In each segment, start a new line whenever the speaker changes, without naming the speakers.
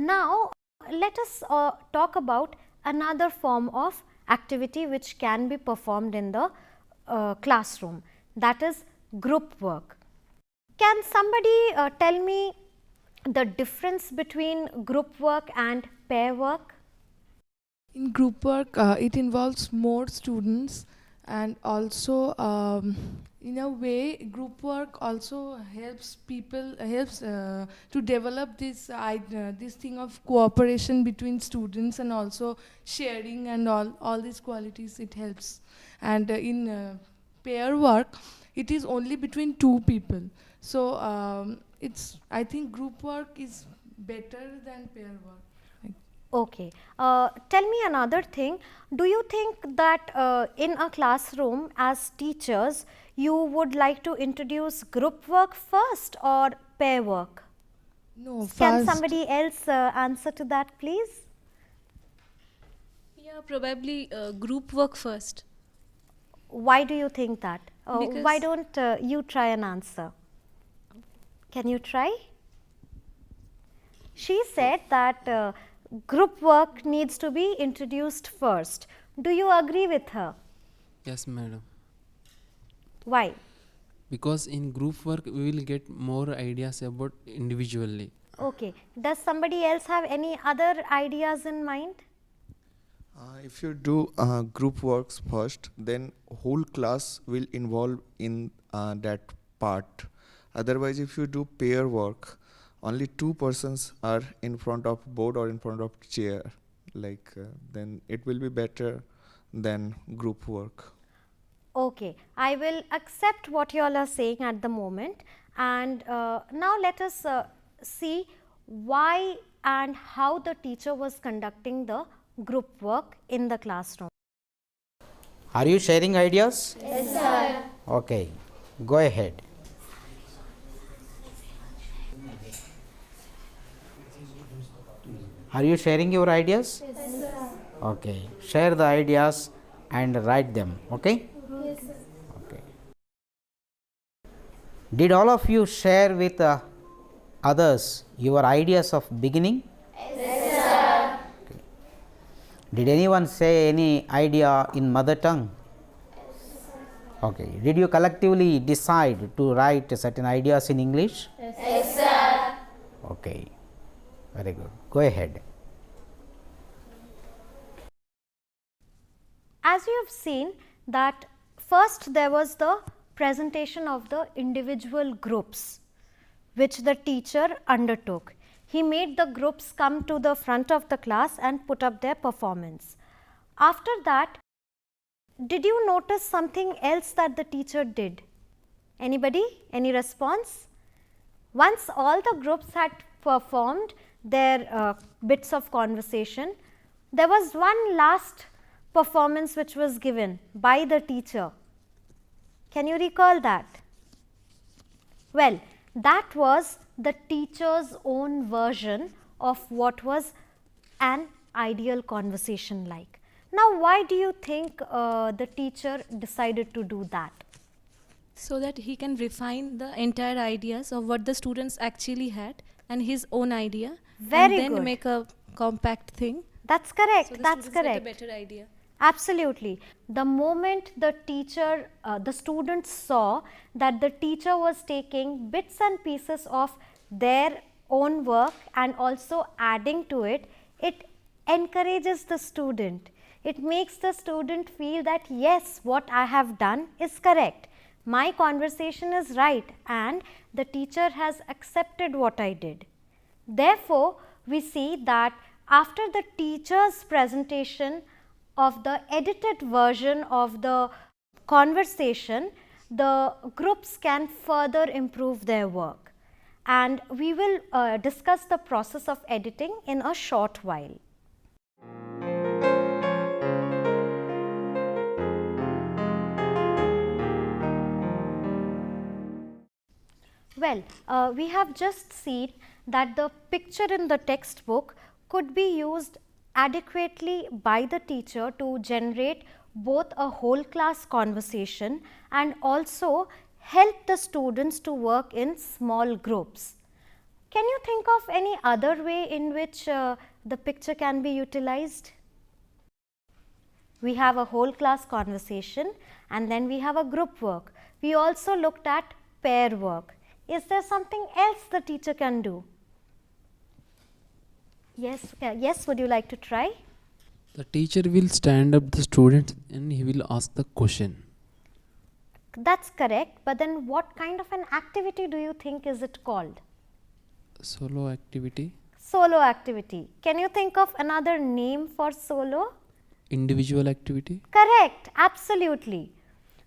Now, let us talk about another form of activity which can be performed in the classroom, that is group work. Can somebody tell me the difference between group work and pair work?
In group work, it involves more students, and also in a way group work also helps people to develop this thing of cooperation between students, and also sharing and all these qualities it helps. And in pair work, it is only between two people. So it's, I think group work is better than pair work.
Okay. Tell me another thing. Do you think that in a classroom as teachers, you would like to introduce group work first or pair work?
No,
Can
first.
somebody else answer to that, please?
Yeah, probably group work first.
Why do you think that? Why
Because-
don't you try an answer? Can you try? She said that group work needs to be introduced first. Do you agree with her?
Yes, madam.
Why?
Because in group work, we will get more ideas about individually.
Okay. Does somebody else have any other ideas in mind?
If you do group works first, then whole class will involve in that part. Otherwise, if you do pair work, only two persons are in front of board or in front of chair, then it will be better than group work.
Okay, I will accept what you all are saying at the moment, and now let us see why and how the teacher was conducting the group work in the classroom.
Are you sharing ideas? Yes, sir. Okay, go ahead. Are you sharing your ideas? Yes, sir. Okay, share the ideas and write them. Okay? Yes, sir. Okay. Did all of you share with others your ideas of beginning? Yes, sir. Okay. Did anyone say any idea in mother tongue? Yes, sir. Okay. Did you collectively decide to write certain ideas in English? Yes, sir. Okay. Very good. Go ahead.
As you have seen that first there was the presentation of the individual groups which the teacher undertook. He made the groups come to the front of the class and put up their performance. After that, did you notice something else that the teacher did? Anybody? Any response? Once all the groups had performed their bits of conversation, there was one last performance which was given by the teacher. Can you recall that? Well, that was the teacher's own version of what was an ideal conversation like. Now, why do you think the teacher decided to do that?
So that he can refine the entire ideas of what the students actually had and his own idea.
Very
and then
good.
make a compact thing.
That's correct.
So the
That's
students
correct.
get a better idea.
Absolutely. The moment the teacher, the students saw that the teacher was taking bits and pieces of their own work and also adding to it, it encourages the student. It makes the student feel that yes, what I have done is correct. My conversation is right and the teacher has accepted what I did. Therefore, we see that after the teacher's presentation of the edited version of the conversation, the groups can further improve their work. And we will discuss the process of editing in a short while. Well, we have just seen that the picture in the textbook could be used adequately by the teacher to generate both a whole class conversation and also help the students to work in small groups. Can you think of any other way in which the picture can be utilized? We have a whole class conversation and then we have a group work. We also looked at pair work. Is there something else the teacher can do? Yes, would you like to try?
The teacher will stand up the students and he will ask the question.
That's correct, but then what kind of an activity do you think is it called?
Solo activity.
Solo activity. Can you think of another name for solo?
Individual activity.
Correct, absolutely.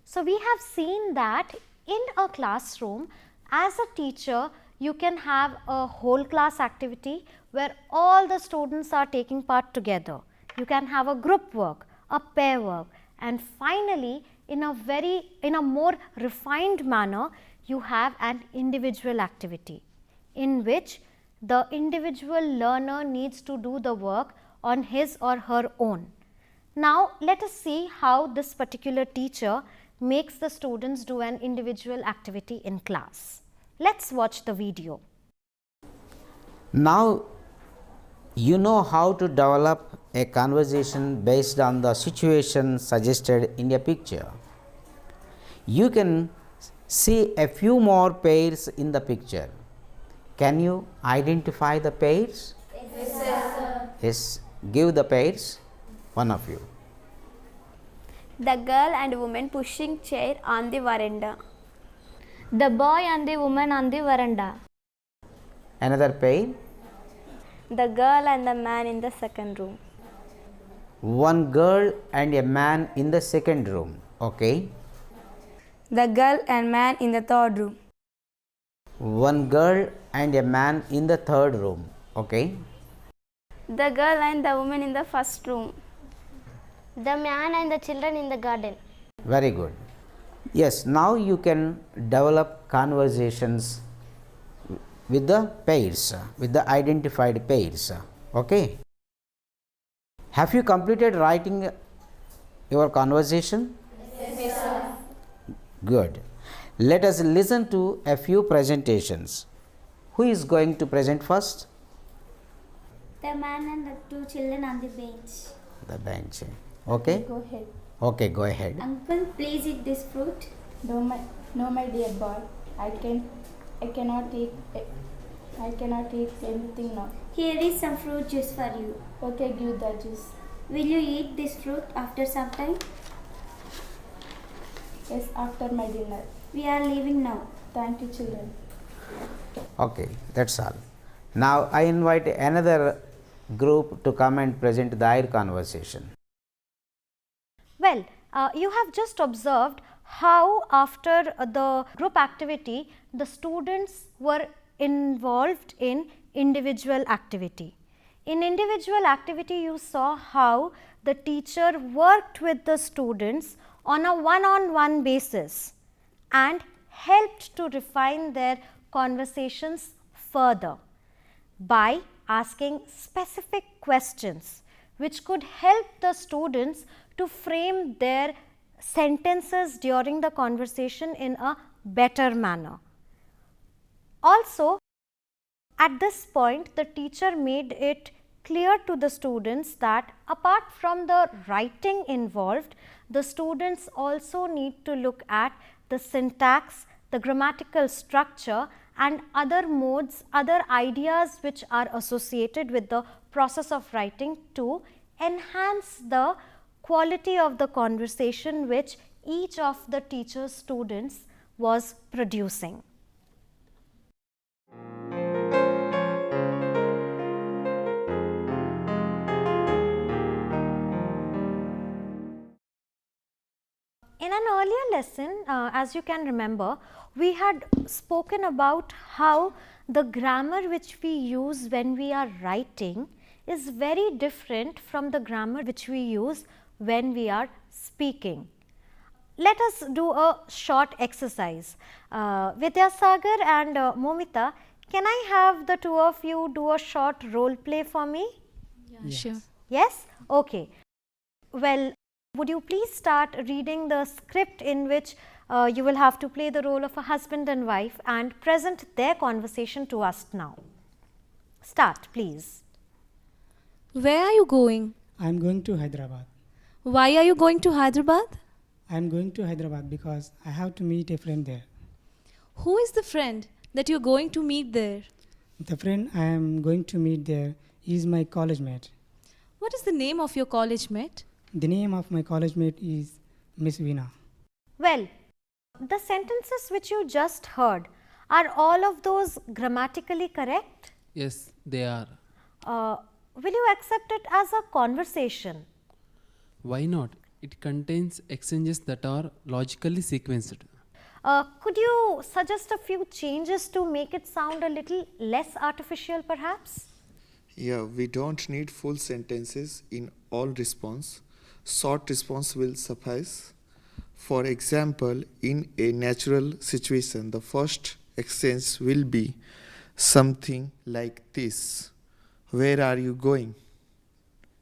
So we have seen that in a classroom, as a teacher, you can have a whole class activity where all the students are taking part together. You can have a group work, a pair work, and finally, in a more refined manner, you have an individual activity in which the individual learner needs to do the work on his or her own. Now, let us see how this particular teacher makes the students do an individual activity in class. Let's watch the video.
Now, you know how to develop a conversation based on the situation suggested in a picture. You can see a few more pairs in the picture. Can you identify the pairs? Yes, sir. Yes, give the pairs, one of you.
The girl and woman pushing chair on the veranda.
The boy and the woman on the veranda.
Another pair.
The girl and the man in the second room.
One girl and a man in the second room. Okay.
The girl and man in the third room.
One girl and a man in the third room. Okay.
The girl and the woman in the first room.
The man and the children in the garden.
Very good. Yes, now you can develop conversations with the pairs, with the identified pairs. Okay. Have you completed writing your conversation? Yes, sir. Good. Let us listen to a few presentations. Who is going to present first?
The man and the two children on the bench.
The bench. Okay.
Go ahead.
Okay, go ahead.
Uncle, please eat this fruit.
No, my dear boy. I cannot eat anything now.
Here is some fruit juice for you.
Okay, give the juice.
Will you eat this fruit after some time?
Yes, after my dinner.
We are leaving now.
Thank you, children.
Okay, that's all. Now I invite another group to come and present their conversation.
Well, you have just observed how after the group activity, the students were involved in individual activity. In individual activity, you saw how the teacher worked with the students on a one-on-one basis and helped to refine their conversations further by asking specific questions which could help the students to frame their sentences during the conversation in a better manner. Also, at this point, the teacher made it clear to the students that apart from the writing involved, the students also need to look at the syntax, the grammatical structure and other modes, other ideas which are associated with the process of writing to enhance the quality of the conversation which each of the teacher's students was producing. In an earlier lesson, as you can remember, we had spoken about how the grammar which we use when we are writing is very different from the grammar which we use when we are speaking. Let us do a short exercise. Vidyasagar and Momita, can I have the two of you do a short role play for me?
Yeah, sure.
Yes? Okay. Well, would you please start reading the script in which you will have to play the role of a husband and wife and present their conversation to us now. Start, please.
Where are you going?
I'm going to Hyderabad.
Why are you going to Hyderabad?
I'm going to Hyderabad because I have to meet a friend there.
Who is the friend that you're going to meet there?
The friend I am going to meet there is my college mate.
What is the name of your college mate?
The name of my college mate is Miss Veena.
Well, the sentences which you just heard, are all of those grammatically correct?
Yes, they are.
Will you accept it as a conversation?
Why not? It contains exchanges that are logically sequenced.
Could you suggest a few changes to make it sound a little less artificial perhaps?
Yeah, we don't need full sentences in all response. Short response will suffice. For example, in a natural situation, the first exchange will be something like this. Where are you going?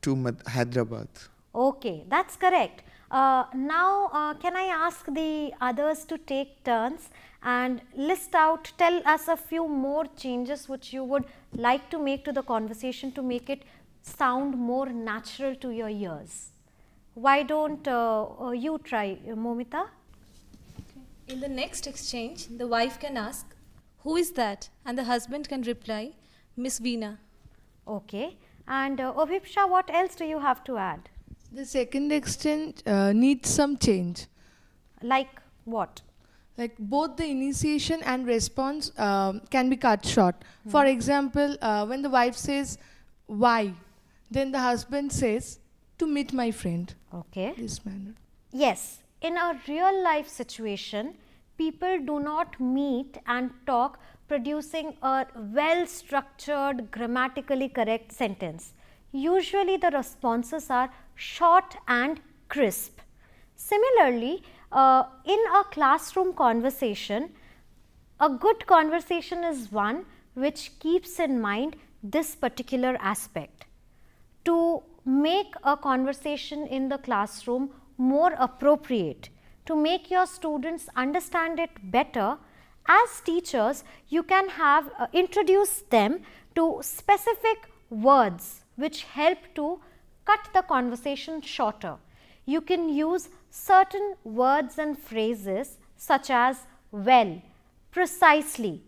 To Hyderabad.
Okay, that's correct. Now, can I ask the others to take turns and list out, tell us a few more changes which you would like to make to the conversation to make it sound more natural to your ears. Why don't you try, Momita?
In the next exchange, the wife can ask, "Who is that?" and the husband can reply, "Miss Veena."
Okay, and Obhipsha, what else do you have to add?
The second exchange needs some change.
Like what?
Like both the initiation and response can be cut short. For example, when the wife says, "Why?" then the husband says, "To meet my friend."
Okay.
This manner.
Yes, in a real life situation, people do not meet and talk producing a well structured, grammatically correct sentence. Usually the responses are short and crisp. Similarly, in a classroom conversation, a good conversation is one which keeps in mind this particular aspect. To make a conversation in the classroom more appropriate, to make your students understand it better, as teachers you can have introduce them to specific words which help to cut the conversation shorter. You can use certain words and phrases such as well, precisely,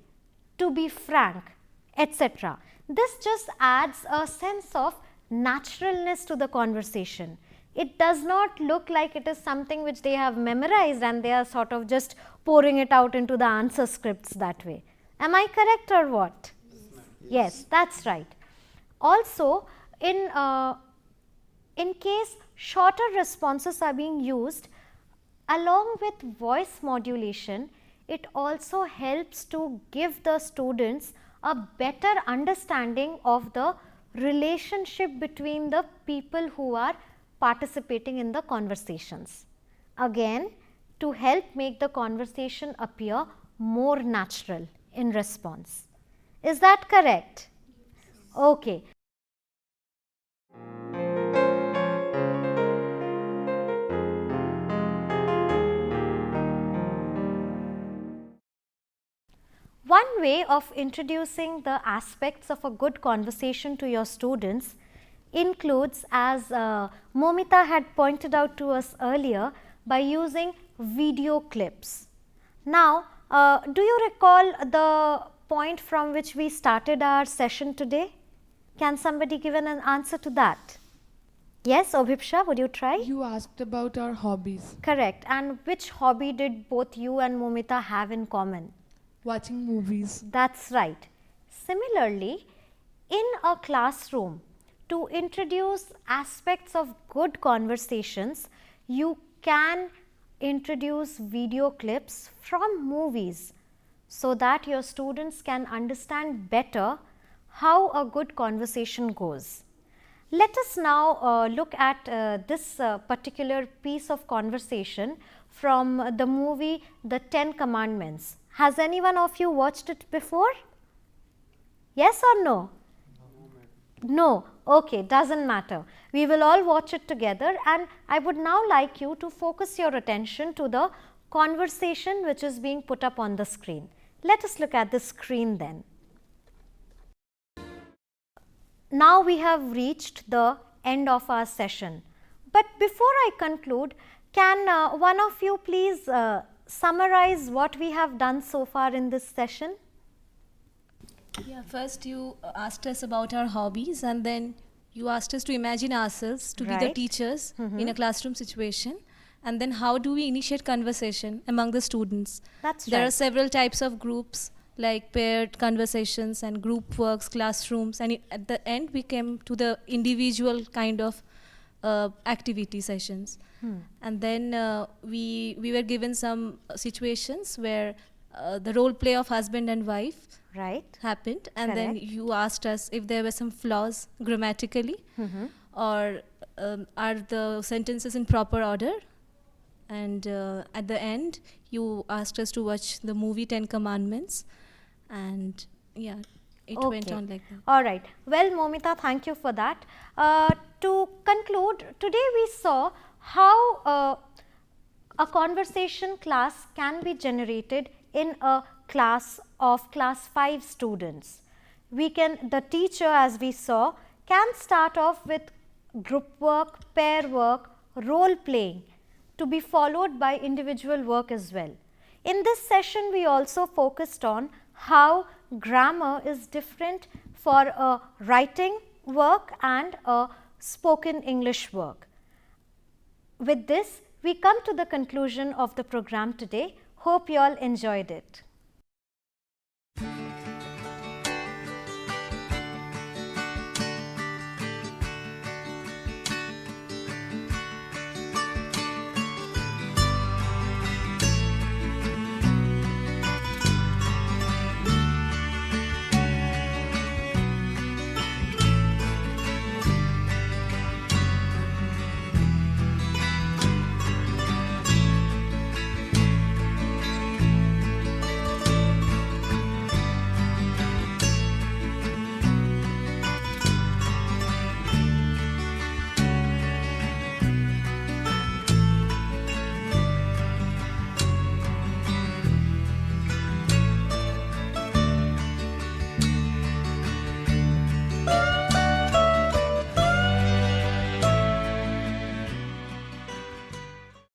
to be frank, etc. This just adds a sense of naturalness to the conversation. It does not look like it is something which they have memorized and they are sort of just pouring it out into the answer scripts that way. Am I correct or what? Yes, that's right. Also, in case shorter responses are being used, along with voice modulation, it also helps to give the students a better understanding of the relationship between the people who are participating in the conversations. Again, to help make the conversation appear more natural in response. Is that correct? Okay. One way of introducing the aspects of a good conversation to your students includes, as Momita had pointed out to us earlier, by using video clips. Now, do you recall the point from which we started our session today? Can somebody give an answer to that? Yes, Obhipsha, would you try?
You asked about our hobbies.
Correct. And which hobby did both you and Momita have in common?
Watching movies.
That's right. Similarly, in a classroom, to introduce aspects of good conversations, you can introduce video clips from movies so that your students can understand better how a good conversation goes. Let us now look at this particular piece of conversation from the movie The 10 Commandments. Has anyone of you watched it before? Yes or no? No. Okay, doesn't matter. We will all watch it together, and I would now like you to focus your attention to the conversation which is being put up on the screen. Let us look at the screen then. now we have reached the end of our session. But before I conclude, can one of you please summarize what we have done so far in this session?
Yeah, first you asked us about our hobbies, and then you asked us to imagine ourselves to be the
Right.
teachers in a classroom situation, and then how do we initiate conversation among the students.
That's
There are
right.
several types of groups like paired conversations and group works, classrooms, and at the end we came to the individual kind of activity sessions. And then we were given some situations where the role play of husband and wife
Right.
happened, and then
Correct.
you asked us if there were some flaws grammatically, or are the sentences in proper order, and at the end you asked us to watch the movie 10 Commandments, and yeah, it went
Okay.
on like that.
All right. Well, Momita, thank you for that. To conclude, today we saw how a conversation class can be generated in a class of class 5 students. The teacher, as we saw, can start off with group work, pair work, role playing, to be followed by individual work as well. In this session, we also focused on how grammar is different for a writing work and a spoken English work. With this, we come to the conclusion of the program today. Hope you all enjoyed it.